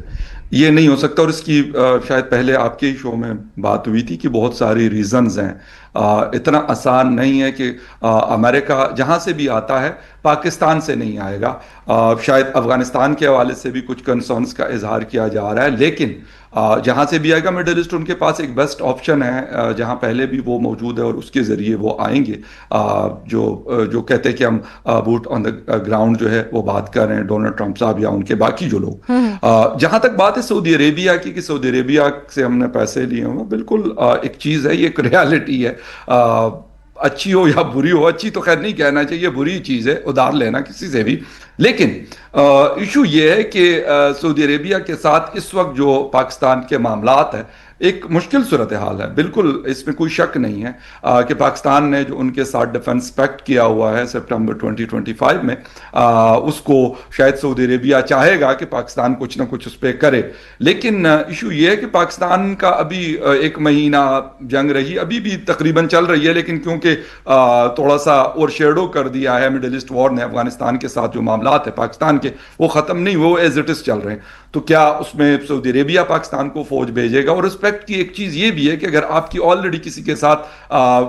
ये नहीं हो सकता। और इसकी शायद पहले आपके ही शो में बात हुई थी कि बहुत सारी रीजंस हैं। इतना आसान नहीं है कि अमेरिका जहां से भी आता है पाकिस्तान से नहीं आएगा। शायद अफगानिस्तान के हवाले से भी कुछ कंसर्न्स का इजहार किया जा रहा है, लेकिन जहां से भी आएगा मिडिल ईस्ट उनके पास एक बेस्ट ऑप्शन है, जहां पहले भी वो मौजूद है और उसके जरिए वो आएंगे। जो कहते हैं कि हम बूट ऑन द ग्राउंड जो है वो बात कर रहे हैं, डोनाल्ड ट्रंप साहब या उनके बाकी जो लोग। जहां तक बात है सऊदी अरेबिया की कि सऊदी अरेबिया से हमने पैसे लिए हुए, बिल्कुल एक चीज है, ये एक रियलिटी है। अच्छी हो या बुरी हो, अच्छी तो खैर नहीं कहना चाहिए, बुरी चीज है उधार लेना किसी से भी। लेकिन इशू ये है कि सऊदी अरेबिया के साथ इस वक्त जो पाकिस्तान के मामलात है एक मुश्किल सूरत हाल है, बिल्कुल इसमें कोई शक नहीं है कि पाकिस्तान ने जो उनके साथ डिफेंस पैक्ट किया हुआ है सितंबर 2025 में, उसको शायद सऊदी अरेबिया चाहेगा कि पाकिस्तान कुछ ना कुछ उस पर करे। लेकिन इशू ये है कि पाकिस्तान का अभी 1 महीना जंग रही, अभी भी तकरीबन चल रही है, लेकिन क्योंकि थोड़ा सा ओवरशेडो कर दिया है मिडिल ईस्ट वॉर ने, अफगानिस्तान के साथ जो मामलात है पाकिस्तान के वो ख़त्म नहीं, वो एज इट इज़ चल रहे हैं। तो क्या उसमें सऊदी अरेबिया पाकिस्तान को फौज भेजेगा? और रिस्पेक्ट की एक चीज़ ये भी है कि अगर आपकी ऑलरेडी किसी के साथ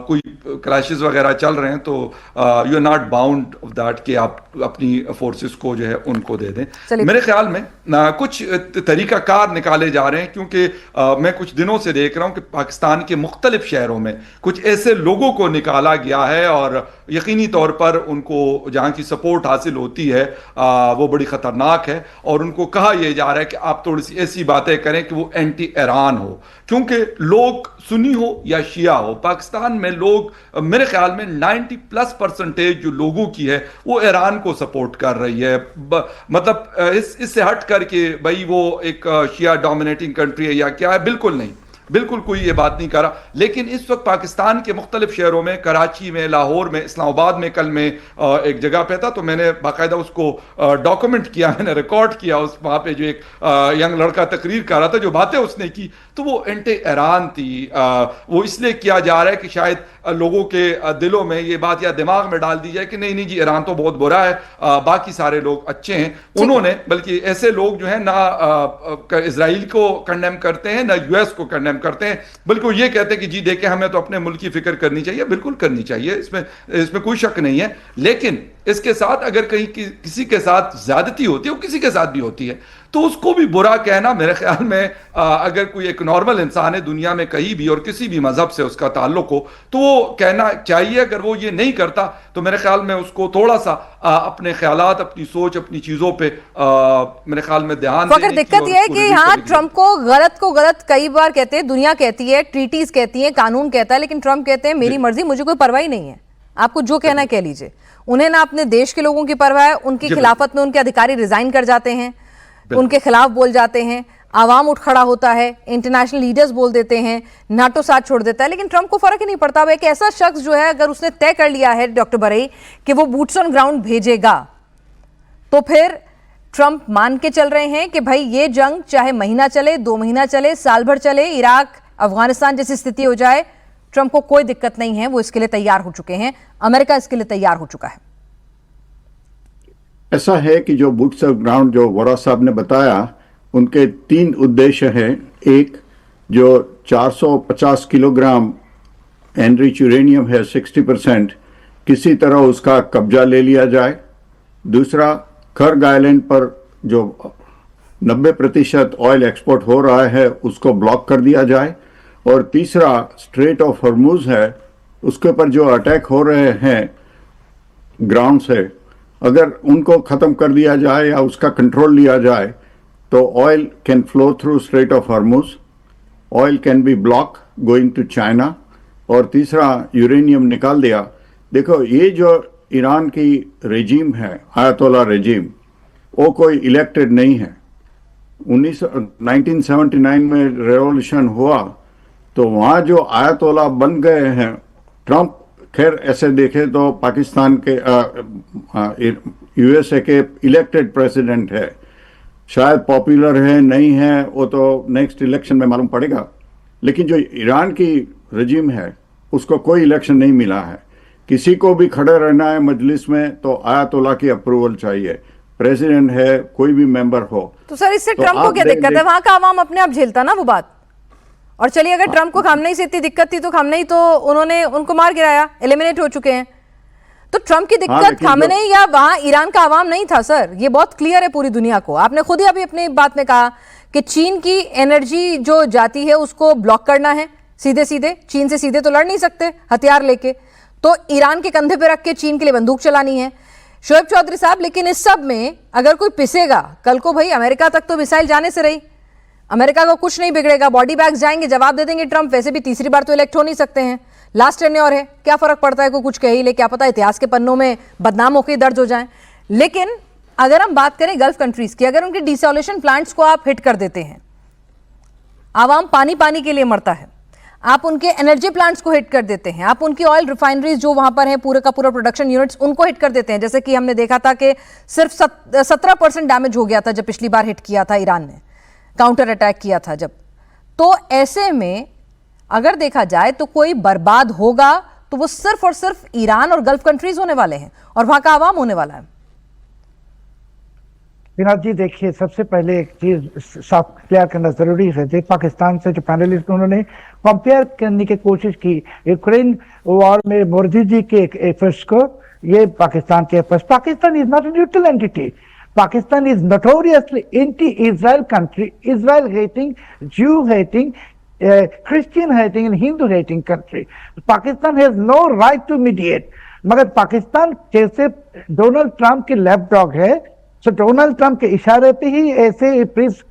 कोई क्रैशेस वगैरह चल रहे हैं तो you are not bound of that कि आप अपनी फोर्सेस को जो है उनको दे दें। मेरे ख्याल में कुछ तरीकाकार निकाले जा रहे हैं, क्योंकि मैं कुछ दिनों से देख रहा हूं कि पाकिस्तान के मुख्तलिफ शहरों में कुछ ऐसे लोगों को निकाला गया है और यकीनी तौर पर उनको जहां की सपोर्ट हासिल होती है वो बड़ी खतरनाक है, और उनको कहा यह जा रहा है कि आप थोड़ी सी ऐसी बातें करें कि वो एंटी ईरान हो, क्योंकि लोग सुन्नी हो या शिया हो, पाकिस्तान में लोग मेरे ख्याल में 90+% जो लोगों की है वो ईरान को सपोर्ट कर रही है। मतलब इससे हट करके भाई वो एक शिया डोमिनेटिंग कंट्री है या क्या है, बिल्कुल नहीं, बिल्कुल कोई ये बात नहीं कर रहा। लेकिन इस वक्त पाकिस्तान के मुख्तलिफ शहरों में, कराची में, लाहौर में, इस्लामाबाद में, कल में एक जगह पे था तो मैंने बाकायदा उसको डॉक्यूमेंट किया, मैंने रिकॉर्ड किया। उस वहाँ पे जो एक यंग लड़का तकरीर कर रहा था, जो बातें उसने की तो वो एंटी ईरान थी। वो इसलिए किया जा रहा है कि शायद लोगों के दिलों में ये बात या दिमाग में डाल दी जाए कि नहीं नहीं जी ईरान तो बहुत बुरा है, बाकी सारे लोग अच्छे हैं। उन्होंने बल्कि ऐसे लोग जो है ना इजराइल को कंडेम करते हैं ना यूएस को कंडेम करते हैं, बल्कि वो ये कहते हैं कि जी देखें हमें तो अपने मुल्क की फिक्र करनी चाहिए। बिल्कुल करनी चाहिए, इसमें कोई शक नहीं है। लेकिन इसके साथ अगर कहीं किसी के साथ ज्यादती होती है, वो किसी के साथ भी होती है, तो उसको भी बुरा कहना मेरे ख्याल में अगर कोई एक नॉर्मल इंसान है दुनिया में कहीं भी और किसी भी मजहब से उसका ताल्लुक हो तो वो कहना चाहिए। अगर वो ये नहीं करता तो मेरे ख्याल में उसको थोड़ा सा अपने ख्यालात, अपनी सोच, अपनी चीजों पे मेरे ख्याल में ध्यान देने की। दिक्कत यह है कि यहाँ ट्रंप को गलत कई बार कहते हैं, दुनिया कहती है, ट्रीटीज कहती है, कानून कहता है, लेकिन ट्रंप कहते हैं मेरी मर्जी, मुझे कोई परवाह नहीं है, आपको जो कहना है कह लीजिए। उन्हें ना अपने देश के लोगों की परवाह है, उनकी खिलाफत में उनके अधिकारी रिजाइन कर जाते हैं, उनके खिलाफ बोल जाते हैं, आवाम उठ खड़ा होता है, इंटरनेशनल लीडर्स बोल देते हैं, नाटो साथ छोड़ देता है, लेकिन ट्रंप को फर्क ही नहीं पड़ता। वो एक ऐसा शख्स जो है अगर उसने तय कर लिया है डॉक्टर बरई कि वो बूट्स ऑन ग्राउंड भेजेगा, तो फिर ट्रंप मान के चल रहे हैं कि भाई ये जंग चाहे महीना चले, 2 महीना चले, साल भर चले, इराक अफगानिस्तान जैसी स्थिति हो जाए, ट्रंप को कोई दिक्कत नहीं है, वो इसके लिए तैयार हो चुके हैं, अमेरिका इसके लिए तैयार हो चुका है। ऐसा है कि जो बूट्स ऑन ग्राउंड जो वोरा साहब ने बताया, उनके 3 उद्देश्य हैं। एक, जो 450 किलोग्राम एनरिच यूरेनियम है 60%, किसी तरह उसका कब्जा ले लिया जाए। दूसरा, कर्ग आइलैंड पर जो 90% ऑयल एक्सपोर्ट हो रहा है उसको ब्लॉक कर दिया जाए। और तीसरा, स्ट्रेट ऑफ हॉर्मुज है, उसके ऊपर जो अटैक हो रहे हैं ग्राउंड से, अगर उनको ख़त्म कर दिया जाए या उसका कंट्रोल लिया जाए तो oil can flow through strait of Hormuz, oil can be block going to China. और तीसरा, यूरेनियम निकाल दिया। देखो, ये जो ईरान की रेजिम है, आयतोला रेजिम, वो कोई इलेक्टेड नहीं है। 1979 में रेवोल्यूशन हुआ तो वहाँ जो आयतोला बन गए हैं, ट्रंप खैर ऐसे देखे तो पाकिस्तान के यूएसए के इलेक्टेड प्रेसिडेंट है, शायद पॉपुलर है नहीं है वो तो नेक्स्ट इलेक्शन में मालूम पड़ेगा। लेकिन जो ईरान की रजीम है उसको कोई इलेक्शन नहीं मिला है। किसी को भी खड़े रहना है मजलिस में तो आयतोला की अप्रूवल चाहिए। प्रेसिडेंट है, कोई भी मेंबर हो। तो सर इससे तो ट्रम्प को आप क्या दिक्कत है? वहां का आवाम अपने आप झेलता ना वो बात। और चलिए अगर ट्रम्प को खामनेई से इतनी दिक्कत थी तो खामनेई तो उन्होंने उनको मार गिराया, एलिमिनेट हो चुके हैं। तो ट्रम्प की दिक्कत लेकिन खामनेई या वहां ईरान का आवाम नहीं था सर, ये बहुत क्लियर है पूरी दुनिया को। आपने खुद ही अभी अपनी बात में कहा कि चीन की एनर्जी जो जाती है उसको ब्लॉक करना है सीधे सीधे। चीन से सीधे तो लड़ नहीं सकते हथियार लेके, तो ईरान के कंधे पे रख के चीन के लिए बंदूक चलानी है। शोएब चौधरी साहब, लेकिन इस सब में अगर कोई पिसेगा, कल को भाई अमेरिका तक तो मिसाइल जाने से रही, अमेरिका को कुछ नहीं बिगड़ेगा, बॉडी बैग्स जाएंगे, जवाब दे देंगे ट्रम्प। वैसे भी तीसरी बार तो इलेक्ट हो नहीं सकते हैं, लास्ट टेन्योर है, क्या फर्क पड़ता है, कोई कुछ कह ही ले, क्या पता इतिहास के पन्नों में बदनाम होकर दर्ज हो जाए। लेकिन अगर हम बात करें गल्फ कंट्रीज की, अगर उनके डिसोल्यूशन प्लांट्स को आप हिट कर देते हैं, आवाम पानी पानी के लिए मरता है, आप उनके एनर्जी प्लांट्स को हिट कर देते हैं, आप उनकी ऑयल रिफाइनरीज जो वहां पर हैं, पूरे का पूरा प्रोडक्शन यूनिट्स, उनको हिट कर देते हैं। जैसे कि हमने देखा था कि सिर्फ 17% डैमेज हो गया था जब पिछली बार हिट किया था ईरान ने, काउंटर अटैक किया था जब। तो ऐसे में अगर देखा जाए तो कोई बर्बाद होगा तो वो सिर्फ और सिर्फ ईरान और गल्फ कंट्रीज होने वाले हैं और वहां का आवाम होने वाला है। विनोद जी देखिए, सबसे पहले एक चीज साफ क्लियर करना जरूरी है। जो पाकिस्तान से जो पैनलिस्ट उन्होंने कंपेयर करने की कोशिश की यूक्रेन वॉर में मोदी जी के एफर्ट्स को, ये पाकिस्तान के efforts. Pakistan is not a neutral entity. Pakistan is notoriously anti-Israel country, Israel hating, Jew hating, Christian hating and Hindu hating country. Pakistan has no right to mediate. मगर पाकिस्तान जैसे डोनाल्ड ट्रंप के lap dog है, तो Donald Trump के इशारे पे ही ऐसे piece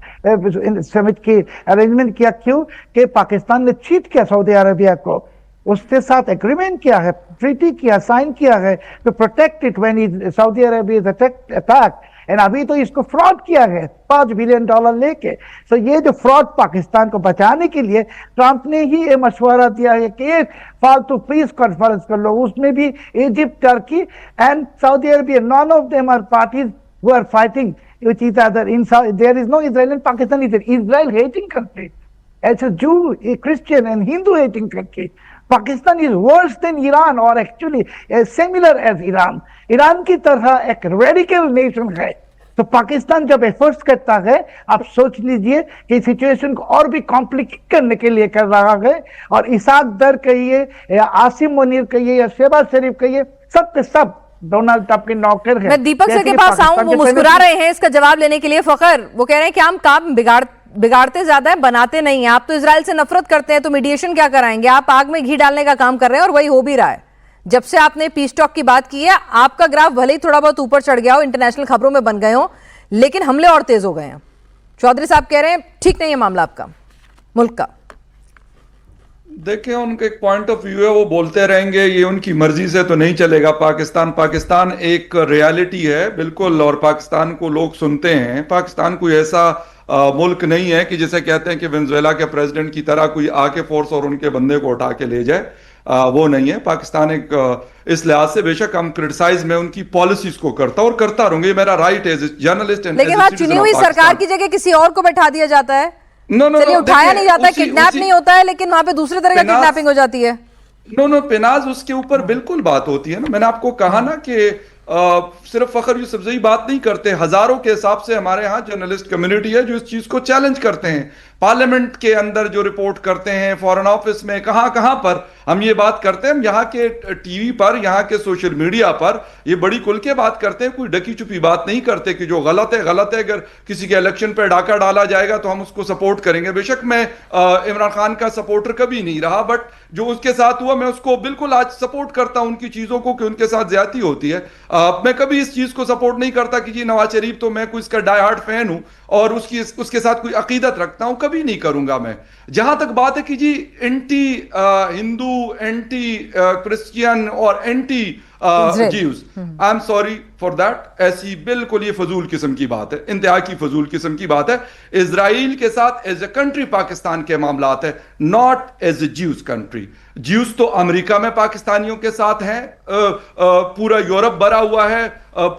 summit की अरेंजमेंट किया। क्यों कि पाकिस्तान ने चीट किया सऊदी अरेबिया को, उसके साथ एग्रीमेंट किया है, ट्रीटी किया, साइन किया है to protect it when Saudi Arabia is attack. And अभी तो इसको फ्रॉड किया है $5 बिलियन लेके। तो ये जो फ्रॉड पाकिस्तान को बचाने के लिए ट्रंप ने ही ये मशवरा दिया है कि एक फालतू पीस कॉन्फ्रेंस कर लो, उसमें भी Egypt, Turkey and Saudi Arabia, none of them are parties who are fighting which each other in there is no Israel and Pakistan is an Israel hating country, as a Jew, a Christian and Hindu hating country. Pakistan is worse than Iran, or actually similar as Iran. Iran की तरह एक radical nation है। तो पाकिस्तान जब efforts करता है, आप सोच लीजिए कि सिचुएशन को और भी कॉम्प्लिकेट करने के लिए कर रहा है। और इसाक दर कहिए या आसिम मुनीर कहिए या शहबाज शरीफ कहिए, सब के सब डोनाल्ड ट्रंप के नौकर हैं। मैं दीपक सर के पास आऊं, वो मुस्कुरा रहे हैं इसका जवाब लेने के लिए। फखर, वो कह रहे हैं कि हम काम बिगाड़ते ज्यादा है, बनाते नहीं है। आप तो इजराइल से नफरत करते हैं, तो मीडिएशन क्या कराएंगे? आप आग में घी डालने का काम कर रहे हैं और वही हो भी रहा है। जब से आपने पीस टॉक की बात की है, आपका ग्राफ भले ही थोड़ा बहुत ऊपर चढ़ गया हो, इंटरनेशनल खबरों में बन गए हो, लेकिन हमले और तेज हो गए हैं। चौधरी साहब कह रहे हैं ठीक नहीं है मामला आपका, मुल्क का। देखिए, उनका एक पॉइंट ऑफ व्यू है, वो बोलते रहेंगे, ये उनकी मर्जी से तो नहीं चलेगा। पाकिस्तान एक रियलिटी है बिल्कुल, और पाकिस्तान को लोग सुनते हैं। पाकिस्तान कोई ऐसा मुल्क नहीं है कि जैसे कहते हैं कि वेनेजुएला के प्रेसिडेंट की तरह कोई आके फोर्स और उनके बंदे को उठा के ले जाए, वो नहीं है। पाकिस्तान एक इस लिहाज से, बेशक हम क्रिटिसाइज में उनकी पॉलिसीज को करता और करता रहूंगे, मेरा राइट है एज जर्नलिस्ट। लेकिन वहां चुनी हुई सरकार की जगह किसी और को बैठा दिया जाता है। नो, उठाया नहीं जाता है, किडनैप नहीं होता है, लेकिन वहां पे दूसरे तरह का किडनैपिंग हो जाती है। नो पिनाज, उसके ऊपर बिल्कुल बात होती है ना। मैंने आपको कहा ना कि सिर्फ फखर यूसुफजई बात नहीं करते, हजारों के हिसाब से हमारे यहाँ जर्नलिस्ट कम्युनिटी है जो इस चीज को चैलेंज करते हैं। पार्लियामेंट के अंदर जो रिपोर्ट करते हैं, फॉरेन ऑफिस में, कहां पर हम ये बात करते हैं। हम यहाँ के टीवी पर, यहाँ के सोशल मीडिया पर ये बड़ी खुल के बात करते हैं, कोई ढकी छुपी बात नहीं करते कि जो गलत है गलत है। अगर किसी के इलेक्शन पर डाका डाला जाएगा तो हम उसको सपोर्ट करेंगे। बेशक मैं इमरान खान का सपोर्टर कभी नहीं रहा, बट जो उसके साथ हुआ मैं उसको बिल्कुल आज सपोर्ट करता हूं, उनकी चीजों को कि उनके साथ ज्यादती होती है। मैं कभी इस चीज को सपोर्ट नहीं करता कि जी नवाज शरीफ तो मैं कोई इसका डाई हार्ड फैन हूं और उसके साथ कोई अकीदत रखता हूं, कभी नहीं करूंगा मैं। जहां तक बात है कि जी एंटी हिंदू, एंटी क्रिश्चियन और anti जीव्स, I am sorry for that, ऐसी बिल्कुल ये फजूल किस्म की बात है, इंतहा की फजूल किस्म की बात है। इजराइल के साथ एज ए कंट्री पाकिस्तान के मामलात है, not as a Jews country. Jews तो अमेरिका में पाकिस्तानियों के साथ हैं, पूरा यूरोप भरा हुआ है,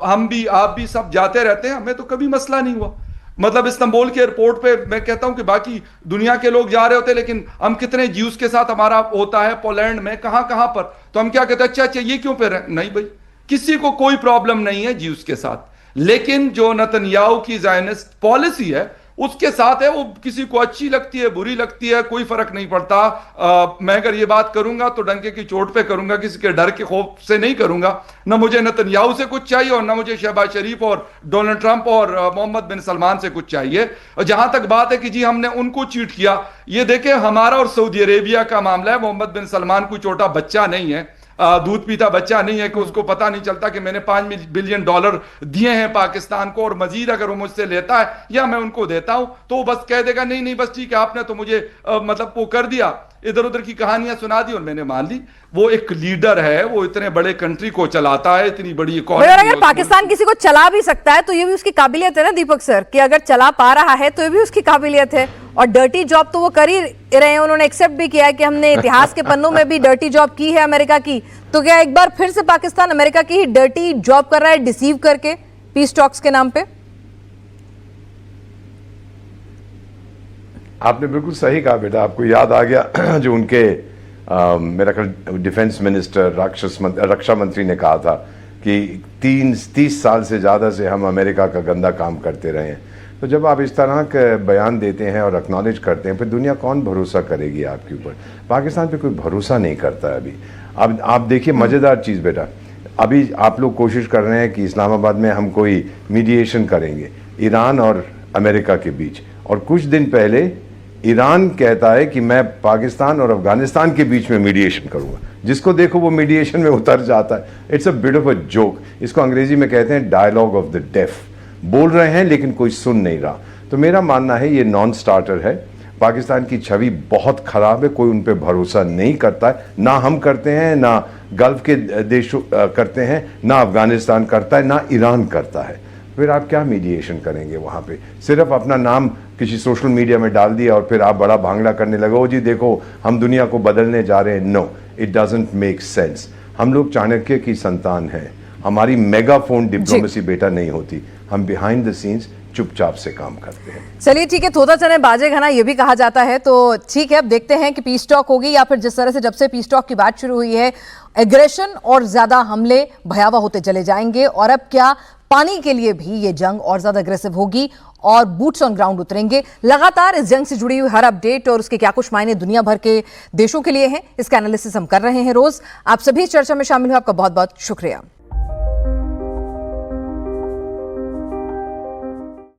हम भी आप भी सब जाते रहते हैं, हमें तो कभी मसला नहीं हुआ। मतलब इस्तांबुल के एयरपोर्ट पे मैं कहता हूं कि बाकी दुनिया के लोग जा रहे होते, लेकिन हम कितने ज्यूज के साथ हमारा होता है, पोलैंड में, कहां पर, तो हम क्या कहते हैं, अच्छा ये क्यों पे नहीं भाई, किसी को कोई प्रॉब्लम नहीं है ज्यूज के साथ। लेकिन जो नेतन्याहू की ज़ायनिस्ट पॉलिसी है उसके साथ है, वो किसी को अच्छी लगती है, बुरी लगती है, कोई फर्क नहीं पड़ता। मैं अगर ये बात करूंगा तो डंके की चोट पे करूंगा, किसी के डर के खौफ से नहीं करूंगा। न मुझे नेतन्याहू से कुछ चाहिए और न मुझे शहबाज शरीफ और डोनाल्ड ट्रंप और मोहम्मद बिन सलमान से कुछ चाहिए। और जहां तक बात है कि जी हमने उनको चीट किया, ये देखें हमारा और सऊदी अरेबिया का मामला है। मोहम्मद बिन सलमान कोई छोटा बच्चा नहीं है, दूध पीता बच्चा नहीं है कि उसको पता नहीं चलता कि मैंने $5 बिलियन दिए हैं पाकिस्तान को और मजीद अगर वो मुझसे लेता है या मैं उनको देता हूं तो वो बस कह देगा नहीं नहीं बस ठीक है, आपने तो मुझे मतलब वो कर दिया, इधर उधर की कहानियां सुना दी और मैंने मान ली। वो एक लीडर है, वो इतने बड़े कंट्री को चलाता है, इतनी बड़ी इकोनॉमी। अगर पाकिस्तान किसी को चला भी सकता है तो ये भी उसकी काबिलियत है ना दीपक सर, कि अगर चला पा रहा है तो ये भी उसकी काबिलियत है। और डर्टी जॉब तो वो कर ही रहे हैं, उन्होंने एक्सेप्ट भी किया है कि हमने इतिहास के पन्नों में भी डर्टी जॉब की है अमेरिका की। तो क्या एक बार फिर से पाकिस्तान अमेरिका की ही डर्टी जॉब कर रहा है, डिसीव करके पीस टॉक्स के नाम पे? आपने बिल्कुल सही कहा बेटा, आपको याद आ गया जो उनके मेरा ख्याल डिफेंस मिनिस्टर रक्षा मंत्री ने कहा था कि 30 साल से ज़्यादा से हम अमेरिका का गंदा काम करते रहे हैं। तो जब आप इस तरह के बयान देते हैं और एक्नॉलेज करते हैं, फिर दुनिया कौन भरोसा करेगी आपके ऊपर? पाकिस्तान पे कोई भरोसा नहीं करता है अभी। अब आप देखिए मज़ेदार चीज़ बेटा, अभी आप लोग कोशिश कर रहे हैं कि इस्लामाबाद में हम कोई मीडिएशन करेंगे ईरान और अमेरिका के बीच, और कुछ दिन पहले ईरान कहता है कि मैं पाकिस्तान और अफगानिस्तान के बीच में मीडिएशन करूंगा। जिसको देखो वो मीडिएशन में उतर जाता है। It's a bit of a joke. इसको अंग्रेजी में कहते हैं डायलॉग ऑफ द डेफ। बोल रहे हैं लेकिन कोई सुन नहीं रहा। तो मेरा मानना है ये नॉन स्टार्टर है। पाकिस्तान की छवि बहुत खराब है, कोई उन पर भरोसा नहीं करता है। ना हम करते हैं, ना गल्फ के देश करते हैं, ना अफगानिस्तान करता है, ना ईरान करता है। फिर आप क्या मीडिएशन करेंगे वहाँ पे? सिर्फ अपना नाम किसी सोशल मीडिया में डाल दिया और फिर आप बड़ा भांगड़ा करने लगे, ओ जी देखो हम दुनिया को बदलने जा रहे हैं। No, it doesn't make sense. हम लोग चाणक्य की संतान हैं। हमारी मेगाफोन डिप्लोमेसी बेटा नहीं होती। हम बिहाइंड द सीन्स चुपचाप से काम करते हैं। चलिए ठीक है, थोड़ा चने बाजे खाना ये भी कहा जाता है। तो ठीक है, अब देखते हैं कि पीस टॉक होगी या फिर जिस तरह से जब से पीस टॉक की बात शुरू हुई है एग्रेशन और ज्यादा हमले भयावह होते चले जाएंगे। और अब क्या पानी के लिए भी ये जंग और ज्यादा अग्रेसिव होगी और बूट्स ऑन ग्राउंड उतरेंगे। लगातार इस जंग से जुड़ी हुई हर अपडेट और उसके क्या कुछ मायने दुनिया भर के देशों के लिए हैं, इसका एनालिसिस हम कर रहे हैं रोज। आप सभी चर्चा में शामिल हुए, आपका बहुत बहुत शुक्रिया।